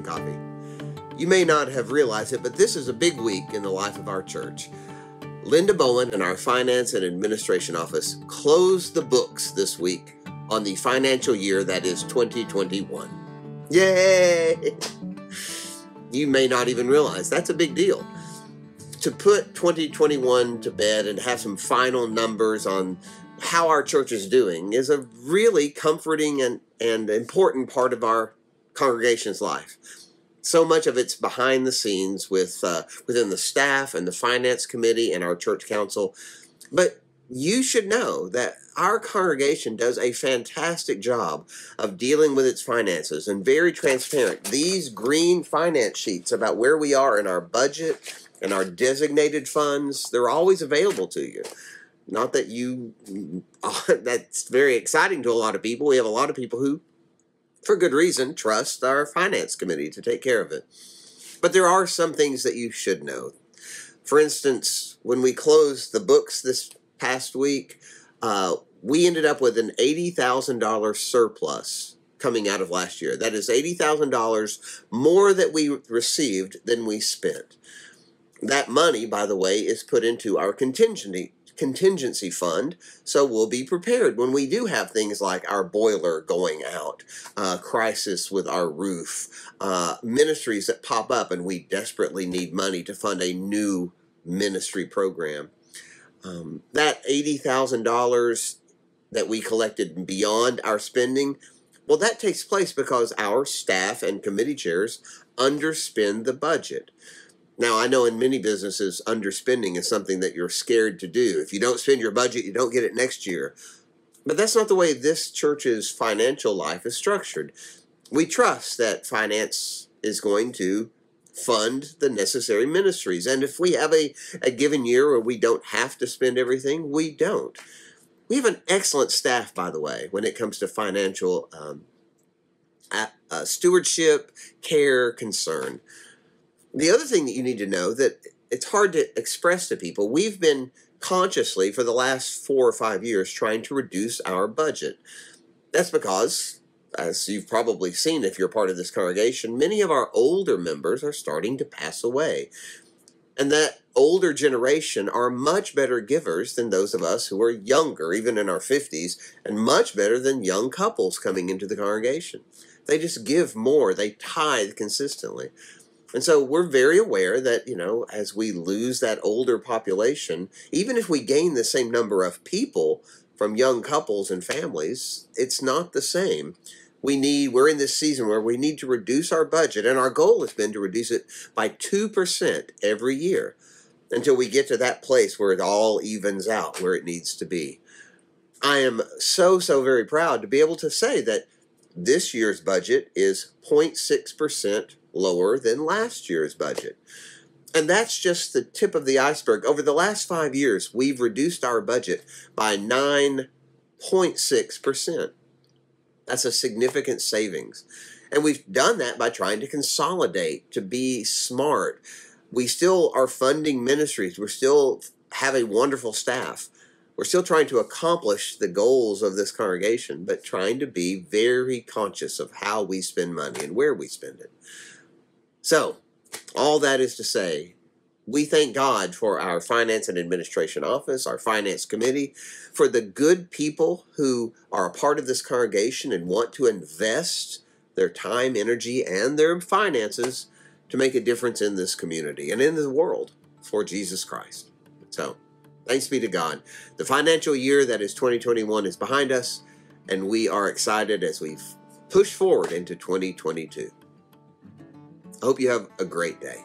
and coffee. You may not have realized it, but this is a big week in the life of our church. Linda Bowen and our Finance and Administration Office closed the books this week on the financial year that is 2021. Yay! You may not even realize that's a big deal. To put 2021 to bed and have some final numbers on how our church is doing is a really comforting and important part of our congregation's life. So much of it's behind the scenes within the staff and the finance committee and our church council. But you should know that our congregation does a fantastic job of dealing with its finances and very transparent. These green finance sheets about where we are in our budget and our designated funds, they're always available to you. Not that that's very exciting to a lot of people. We have a lot of people who, for good reason, trust our finance committee to take care of it. But there are some things that you should know. For instance, when we closed the books this past week, we ended up with an $80,000 surplus coming out of last year. That is $80,000 more that we received than we spent. That money, by the way, is put into our contingency fund, so we'll be prepared when we do have things like our boiler going out, crisis with our roof, ministries that pop up and we desperately need money to fund a new ministry program. That $80,000 that we collected beyond our spending, well, that takes place because our staff and committee chairs underspend the budget. Now, I know in many businesses, underspending is something that you're scared to do. If you don't spend your budget, you don't get it next year. But that's not the way this church's financial life is structured. We trust that finance is going to fund the necessary ministries. And if we have a given year where we don't have to spend everything, we don't. We have an excellent staff, by the way, when it comes to financial stewardship, care, concern. The other thing that you need to know that it's hard to express to people, we've been consciously for the last 4 or 5 years trying to reduce our budget. That's because, as you've probably seen if you're part of this congregation, many of our older members are starting to pass away. And that older generation are much better givers than those of us who are younger, even in our 50s, and much better than young couples coming into the congregation. They just give more. They tithe consistently. And so we're very aware that, as we lose that older population, even if we gain the same number of people from young couples and families, it's not the same. We're in this season where we need to reduce our budget, and our goal has been to reduce it by 2% every year until we get to that place where it all evens out, where it needs to be. I am so very proud to be able to say that this year's budget is 0.6% lower than last year's budget. And that's just the tip of the iceberg. Over the last 5 years, we've reduced our budget by 9.6%. That's a significant savings. And we've done that by trying to consolidate, to be smart. We still are funding ministries. We still have a wonderful staff. We're still trying to accomplish the goals of this congregation, but trying to be very conscious of how we spend money and where we spend it. So, all that is to say, we thank God for our Finance and Administration Office, our Finance Committee, for the good people who are a part of this congregation and want to invest their time, energy, and their finances to make a difference in this community and in the world for Jesus Christ. So, thanks be to God. The financial year that is 2021 is behind us, and we are excited as we push forward into 2022. I hope you have a great day.